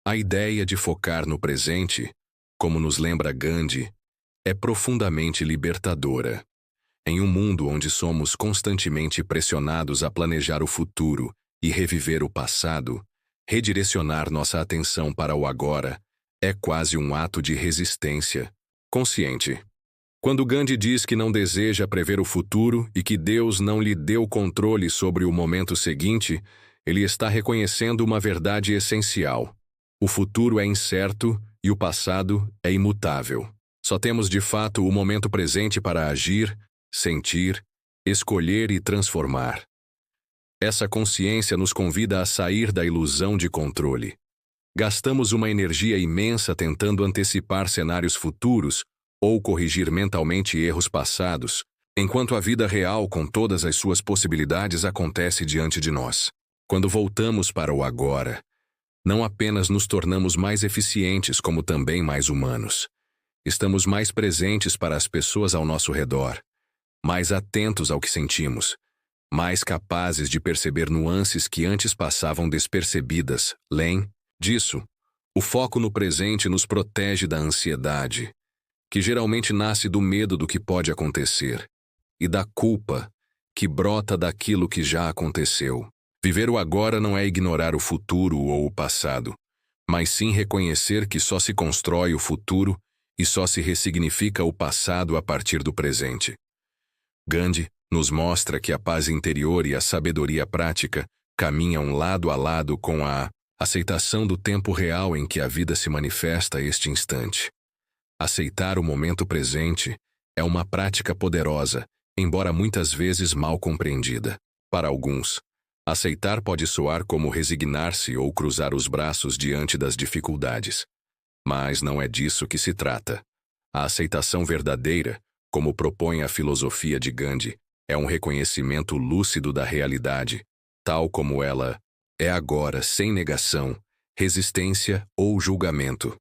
A ideia de focar no presente, como nos lembra Gandhi, é profundamente libertadora. Em um mundo onde somos constantemente pressionados a planejar o futuro e reviver o passado, redirecionar nossa atenção para o agora é quase um ato de resistência consciente. Quando Gandhi diz que não deseja prever o futuro e que Deus não lhe deu controle sobre o momento seguinte, ele está reconhecendo uma verdade essencial. O futuro é incerto e o passado é imutável. Só temos de fato o momento presente para agir, sentir, escolher e transformar. Essa consciência nos convida a sair da ilusão de controle. Gastamos uma energia imensa tentando antecipar cenários futuros ou corrigir mentalmente erros passados, enquanto a vida real com todas as suas possibilidades acontece diante de nós. Quando voltamos para o agora, não apenas nos tornamos mais eficientes, como também mais humanos. Estamos mais presentes para as pessoas ao nosso redor, mais atentos ao que sentimos, mais capazes de perceber nuances que antes passavam despercebidas. Além disso, o foco no presente nos protege da ansiedade, que geralmente nasce do medo do que pode acontecer, e da culpa, que brota daquilo que já aconteceu. Viver o agora não é ignorar o futuro ou o passado, mas sim reconhecer que só se constrói o futuro e só se ressignifica o passado a partir do presente. Gandhi nos mostra que a paz interior e a sabedoria prática caminham lado a lado com a aceitação do tempo real em que a vida se manifesta este instante. Aceitar o momento presente é uma prática poderosa, embora muitas vezes mal compreendida. Para alguns, aceitar pode soar como resignar-se ou cruzar os braços diante das dificuldades. Mas não é disso que se trata. A aceitação verdadeira, como propõe a filosofia de Gandhi, é um reconhecimento lúcido da realidade, tal como ela é agora, sem negação, resistência ou julgamento.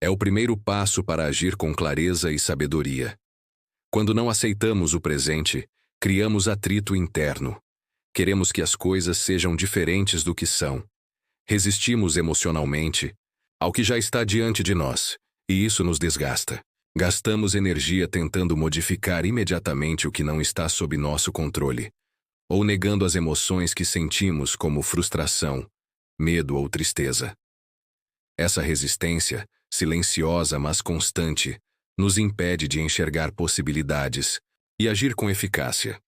É o primeiro passo para agir com clareza e sabedoria. Quando não aceitamos o presente, criamos atrito interno. Queremos que as coisas sejam diferentes do que são. Resistimos emocionalmente ao que já está diante de nós, e isso nos desgasta. Gastamos energia tentando modificar imediatamente o que não está sob nosso controle, ou negando as emoções que sentimos, como frustração, medo ou tristeza. Essa resistência, silenciosa mas constante, nos impede de enxergar possibilidades e agir com eficácia.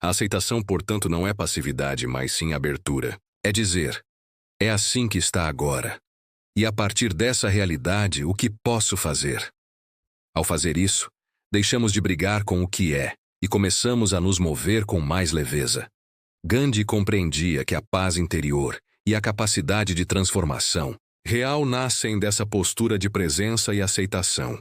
A aceitação, portanto, não é passividade, mas sim abertura. É dizer, é assim que está agora. E a partir dessa realidade, o que posso fazer? Ao fazer isso, deixamos de brigar com o que é e começamos a nos mover com mais leveza. Gandhi compreendia que a paz interior e a capacidade de transformação real nascem dessa postura de presença e aceitação.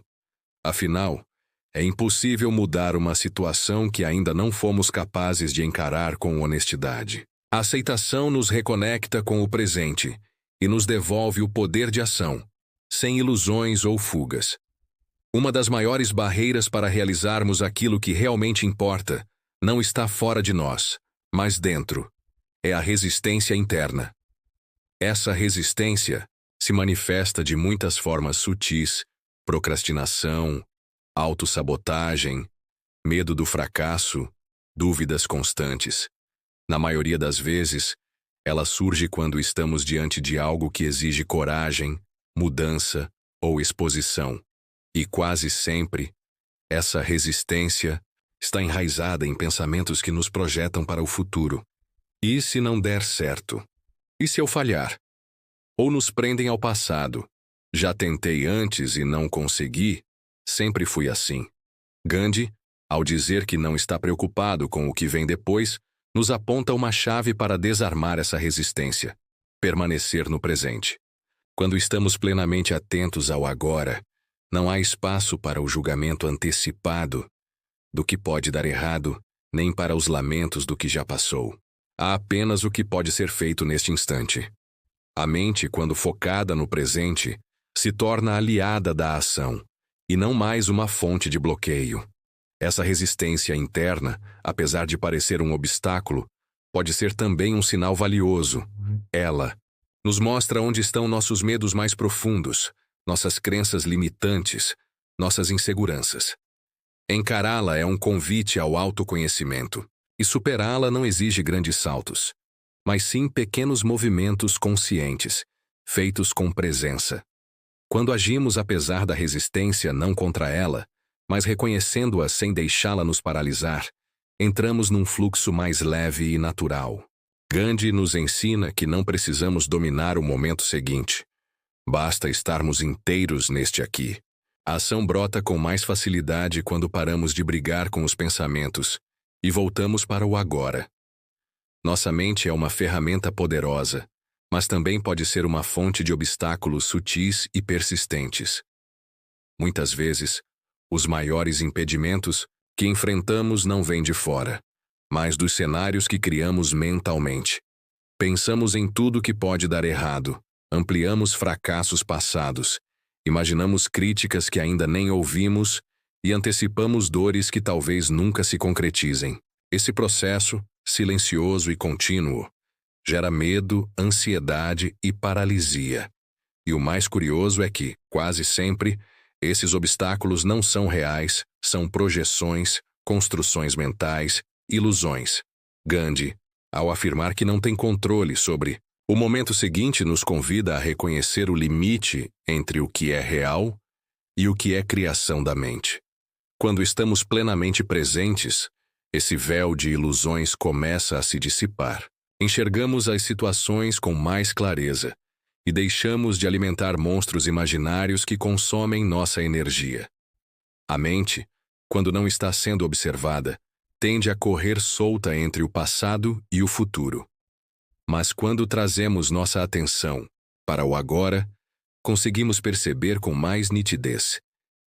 Afinal, é impossível mudar uma situação que ainda não fomos capazes de encarar com honestidade. A aceitação nos reconecta com o presente e nos devolve o poder de ação, sem ilusões ou fugas. Uma das maiores barreiras para realizarmos aquilo que realmente importa não está fora de nós, mas dentro. É a resistência interna. Essa resistência se manifesta de muitas formas sutis: procrastinação, autossabotagem, medo do fracasso, dúvidas constantes. Na maioria das vezes, ela surge quando estamos diante de algo que exige coragem, mudança ou exposição. E quase sempre, essa resistência está enraizada em pensamentos que nos projetam para o futuro. E se não der certo? E se eu falhar? Ou nos prendem ao passado. Já tentei antes e não consegui, sempre fui assim. Gandhi, ao dizer que não está preocupado com o que vem depois, nos aponta uma chave para desarmar essa resistência: permanecer no presente. Quando estamos plenamente atentos ao agora, não há espaço para o julgamento antecipado do que pode dar errado, nem para os lamentos do que já passou. Há apenas o que pode ser feito neste instante. A mente, quando focada no presente, se torna aliada da ação, e não mais uma fonte de bloqueio. Essa resistência interna, apesar de parecer um obstáculo, pode ser também um sinal valioso. Ela Nos mostra onde estão nossos medos mais profundos, nossas crenças limitantes, nossas inseguranças. Encará-la é um convite ao autoconhecimento, e superá-la não exige grandes saltos, mas sim pequenos movimentos conscientes, feitos com presença. Quando agimos apesar da resistência, não contra ela, mas reconhecendo-a sem deixá-la nos paralisar, entramos num fluxo mais leve e natural. Gandhi nos ensina que não precisamos dominar o momento seguinte. Basta estarmos inteiros neste aqui. A ação brota com mais facilidade quando paramos de brigar com os pensamentos e voltamos para o agora. Nossa mente é uma ferramenta poderosa, mas também pode ser uma fonte de obstáculos sutis e persistentes. Muitas vezes, os maiores impedimentos que enfrentamos não vêm de fora, mas dos cenários que criamos mentalmente. Pensamos em tudo que pode dar errado, ampliamos fracassos passados, imaginamos críticas que ainda nem ouvimos e antecipamos dores que talvez nunca se concretizem. Esse processo, silencioso e contínuo, gera medo, ansiedade e paralisia. E o mais curioso é que, quase sempre, esses obstáculos não são reais, são projeções, construções mentais, ilusões. Gandhi, ao afirmar que não tem controle sobre o momento seguinte, nos convida a reconhecer o limite entre o que é real e o que é criação da mente. Quando estamos plenamente presentes, esse véu de ilusões começa a se dissipar. Enxergamos as situações com mais clareza e deixamos de alimentar monstros imaginários que consomem nossa energia. A mente, quando não está sendo observada, tende a correr solta entre o passado e o futuro. Mas quando trazemos nossa atenção para o agora, conseguimos perceber com mais nitidez: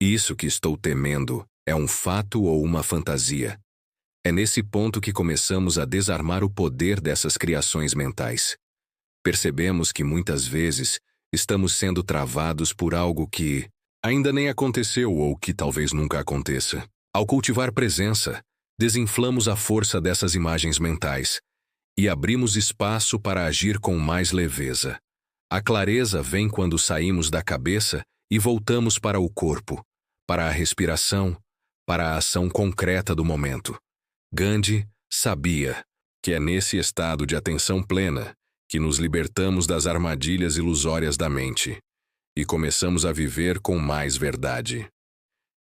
isso que estou temendo é um fato ou uma fantasia? É nesse ponto que começamos a desarmar o poder dessas criações mentais. Percebemos que muitas vezes estamos sendo travados por algo que ainda nem aconteceu ou que talvez nunca aconteça. Ao cultivar presença, desinflamos a força dessas imagens mentais e abrimos espaço para agir com mais leveza. A clareza vem quando saímos da cabeça e voltamos para o corpo, para a respiração, para a ação concreta do momento. Gandhi sabia que é nesse estado de atenção plena que nos libertamos das armadilhas ilusórias da mente e começamos a viver com mais verdade.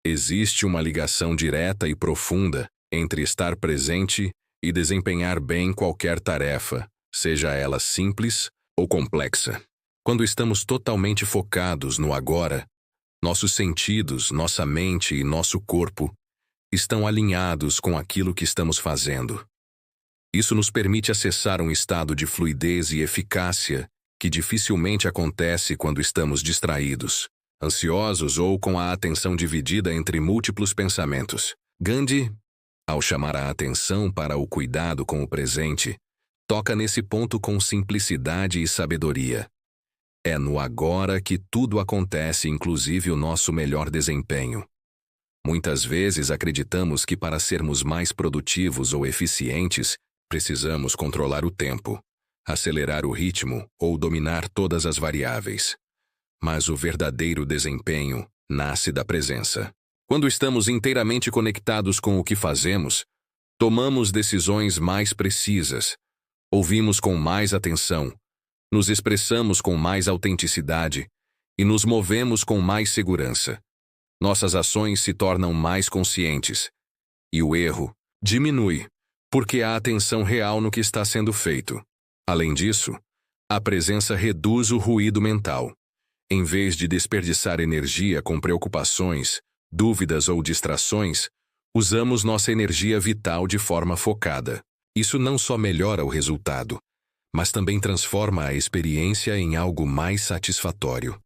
Existe uma ligação direta e profunda entre estar presente e desempenhar bem qualquer tarefa, seja ela simples ou complexa. Quando estamos totalmente focados no agora, nossos sentidos, nossa mente e nosso corpo estão alinhados com aquilo que estamos fazendo. Isso nos permite acessar um estado de fluidez e eficácia que dificilmente acontece quando estamos distraídos, ansiosos ou com a atenção dividida entre múltiplos pensamentos. Gandhi, ao chamar a atenção para o cuidado com o presente, toca nesse ponto com simplicidade e sabedoria. É no agora que tudo acontece, inclusive o nosso melhor desempenho. Muitas vezes acreditamos que para sermos mais produtivos ou eficientes, precisamos controlar o tempo, acelerar o ritmo ou dominar todas as variáveis. Mas o verdadeiro desempenho nasce da presença. Quando estamos inteiramente conectados com o que fazemos, tomamos decisões mais precisas, ouvimos com mais atenção, nos expressamos com mais autenticidade e nos movemos com mais segurança. Nossas ações se tornam mais conscientes e o erro diminui, porque há atenção real no que está sendo feito. Além disso, a presença reduz o ruído mental. Em vez de desperdiçar energia com preocupações, dúvidas ou distrações, usamos nossa energia vital de forma focada. Isso não só melhora o resultado, mas também transforma a experiência em algo mais satisfatório.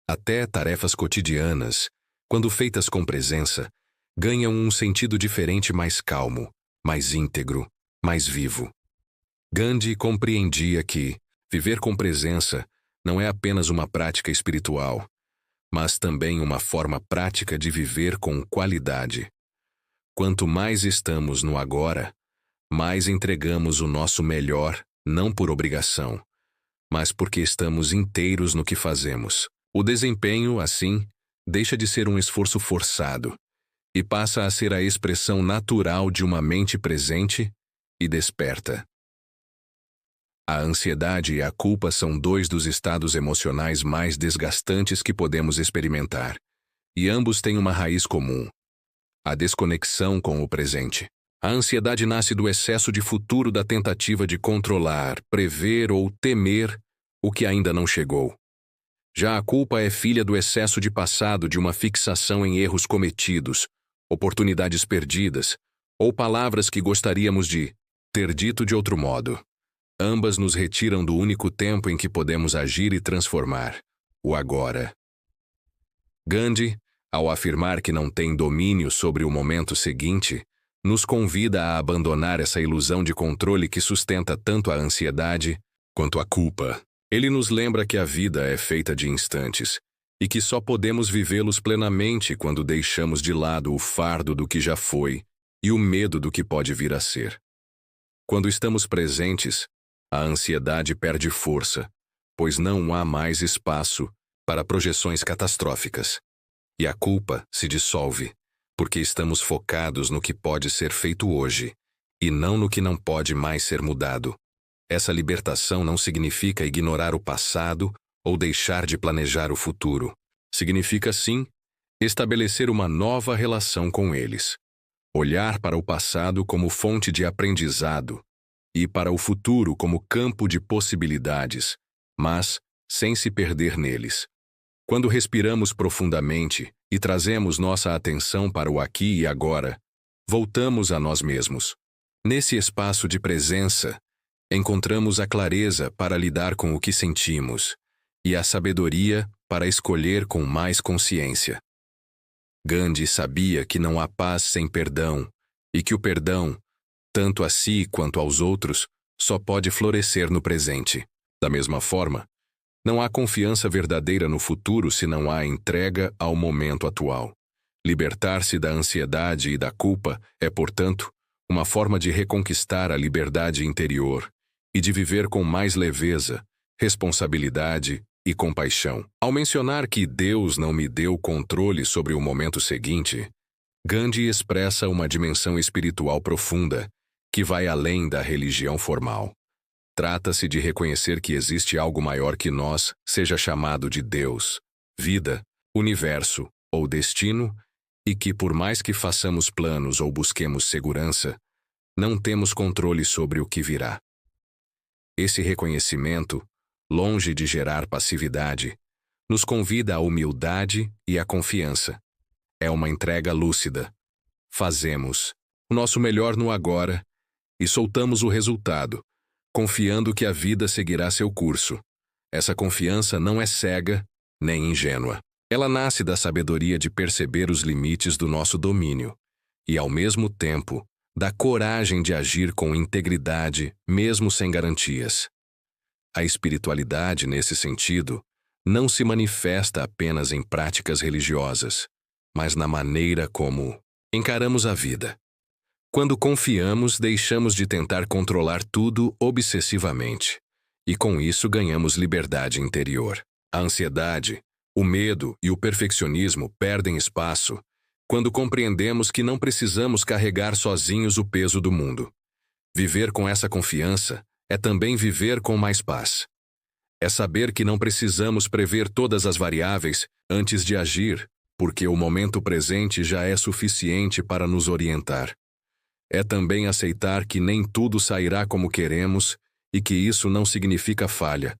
Até tarefas cotidianas, quando feitas com presença, ganham um sentido diferente, mais calmo, mais íntegro, mais vivo. Gandhi compreendia que viver com presença não é apenas uma prática espiritual, mas também uma forma prática de viver com qualidade. Quanto mais estamos no agora, mais entregamos o nosso melhor, não por obrigação, mas porque estamos inteiros no que fazemos. O desempenho, assim, deixa de ser um esforço forçado e passa a ser a expressão natural de uma mente presente e desperta. A ansiedade e a culpa são dois dos estados emocionais mais desgastantes que podemos experimentar, e ambos têm uma raiz comum: a desconexão com o presente. A ansiedade nasce do excesso de futuro, da tentativa de controlar, prever ou temer o que ainda não chegou. Já a culpa é filha do excesso de passado, de uma fixação em erros cometidos, oportunidades perdidas, ou palavras que gostaríamos de ter dito de outro modo. Ambas nos retiram do único tempo em que podemos agir e transformar: o agora. Gandhi, ao afirmar que não tem domínio sobre o momento seguinte, nos convida a abandonar essa ilusão de controle que sustenta tanto a ansiedade quanto a culpa. Ele nos lembra que a vida é feita de instantes e que só podemos vivê-los plenamente quando deixamos de lado o fardo do que já foi e o medo do que pode vir a ser. Quando estamos presentes, a ansiedade perde força, pois não há mais espaço para projeções catastróficas. E a culpa se dissolve, porque estamos focados no que pode ser feito hoje, e não no que não pode mais ser mudado. Essa libertação não significa ignorar o passado ou deixar de planejar o futuro. Significa, sim, estabelecer uma nova relação com eles. Olhar para o passado como fonte de aprendizado e para o futuro como campo de possibilidades, mas sem se perder neles. Quando respiramos profundamente e trazemos nossa atenção para o aqui e agora, voltamos a nós mesmos. Nesse espaço de presença, encontramos a clareza para lidar com o que sentimos e a sabedoria para escolher com mais consciência. Gandhi sabia que não há paz sem perdão e que o perdão, tanto a si quanto aos outros, só pode florescer no presente. Da mesma forma, não há confiança verdadeira no futuro se não há entrega ao momento atual. Libertar-se da ansiedade e da culpa é, portanto, uma forma de reconquistar a liberdade interior e de viver com mais leveza, responsabilidade e compaixão. Ao mencionar que Deus não me deu controle sobre o momento seguinte, Gandhi expressa uma dimensão espiritual profunda que vai além da religião formal. Trata-se de reconhecer que existe algo maior que nós, seja chamado de Deus, vida, universo ou destino, e que, por mais que façamos planos ou busquemos segurança, não temos controle sobre o que virá. Esse reconhecimento, longe de gerar passividade, nos convida à humildade e à confiança. É uma entrega lúcida. Fazemos o nosso melhor no agora e soltamos o resultado, confiando que a vida seguirá seu curso. Essa confiança não é cega nem ingênua. Ela nasce da sabedoria de perceber os limites do nosso domínio e, ao mesmo tempo, da coragem de agir com integridade, mesmo sem garantias. A espiritualidade, nesse sentido, não se manifesta apenas em práticas religiosas, mas na maneira como encaramos a vida. Quando confiamos, deixamos de tentar controlar tudo obsessivamente, e com isso ganhamos liberdade interior. A ansiedade, o medo e o perfeccionismo perdem espaço quando compreendemos que não precisamos carregar sozinhos o peso do mundo. Viver com essa confiança é também viver com mais paz. É saber que não precisamos prever todas as variáveis antes de agir, porque o momento presente já é suficiente para nos orientar. É também aceitar que nem tudo sairá como queremos e que isso não significa falha,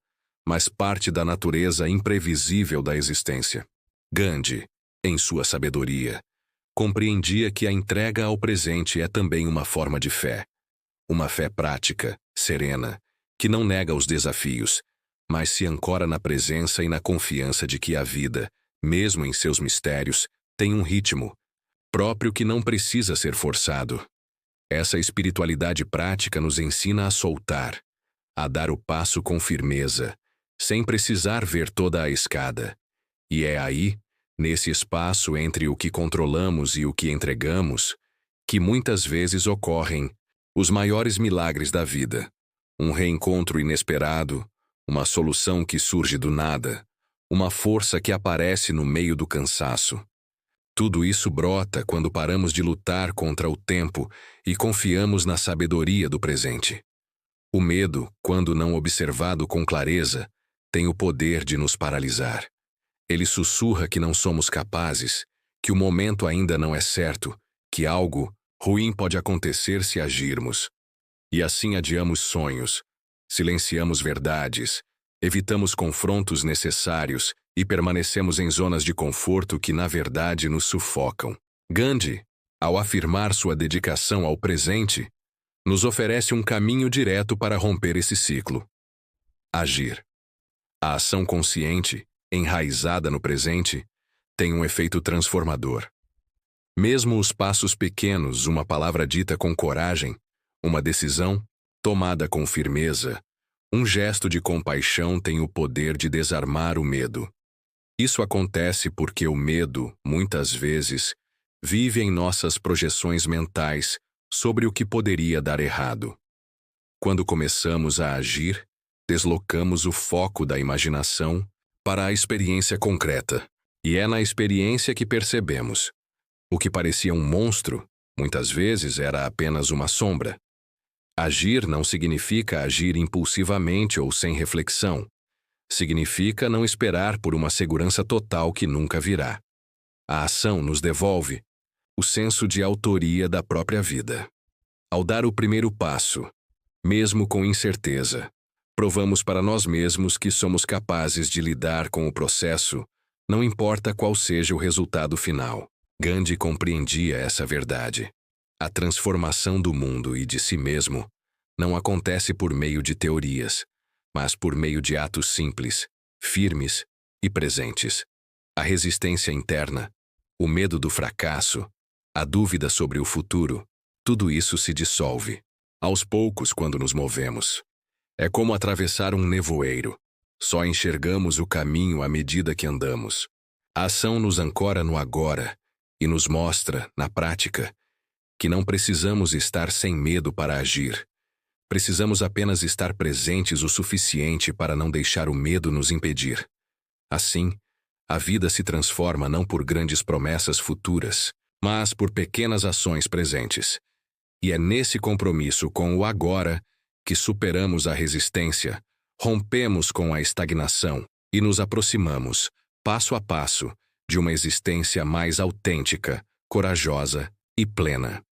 mas parte da natureza imprevisível da existência. Gandhi, em sua sabedoria, compreendia que a entrega ao presente é também uma forma de fé. Uma fé prática, serena, que não nega os desafios, mas se ancora na presença e na confiança de que a vida, mesmo em seus mistérios, tem um ritmo próprio que não precisa ser forçado. Essa espiritualidade prática nos ensina a soltar, a dar o passo com firmeza, sem precisar ver toda a escada. E é aí, nesse espaço entre o que controlamos e o que entregamos, que muitas vezes ocorrem os maiores milagres da vida. Um reencontro inesperado, uma solução que surge do nada, uma força que aparece no meio do cansaço. Tudo isso brota quando paramos de lutar contra o tempo e confiamos na sabedoria do presente. O medo, quando não observado com clareza, tem o poder de nos paralisar. Ele sussurra que não somos capazes, que o momento ainda não é certo, que algo ruim pode acontecer se agirmos. E assim adiamos sonhos, silenciamos verdades, evitamos confrontos necessários e permanecemos em zonas de conforto que, na verdade, nos sufocam. Gandhi, ao afirmar sua dedicação ao presente, nos oferece um caminho direto para romper esse ciclo. Agir. A ação consciente, enraizada no presente, tem um efeito transformador. Mesmo os passos pequenos, uma palavra dita com coragem, uma decisão tomada com firmeza, um gesto de compaixão tem o poder de desarmar o medo. Isso acontece porque o medo, muitas vezes, vive em nossas projeções mentais sobre o que poderia dar errado. Quando começamos a agir, deslocamos o foco da imaginação para a experiência concreta, e é na experiência que percebemos. O que parecia um monstro, muitas vezes era apenas uma sombra. Agir não significa agir impulsivamente ou sem reflexão. Significa não esperar por uma segurança total que nunca virá. A ação nos devolve o senso de autoria da própria vida. Ao dar o primeiro passo, mesmo com incerteza, provamos para nós mesmos que somos capazes de lidar com o processo, não importa qual seja o resultado final. Gandhi compreendia essa verdade. A transformação do mundo e de si mesmo não acontece por meio de teorias, mas por meio de atos simples, firmes e presentes. A resistência interna, o medo do fracasso, a dúvida sobre o futuro, tudo isso se dissolve, aos poucos quando nos movemos. É como atravessar um nevoeiro. Só enxergamos o caminho à medida que andamos. A ação nos ancora no agora e nos mostra, na prática, que não precisamos estar sem medo para agir. Precisamos apenas estar presentes o suficiente para não deixar o medo nos impedir. Assim, a vida se transforma não por grandes promessas futuras, mas por pequenas ações presentes. E é nesse compromisso com o agora que superamos a resistência, rompemos com a estagnação e nos aproximamos, passo a passo, de uma existência mais autêntica, corajosa e plena.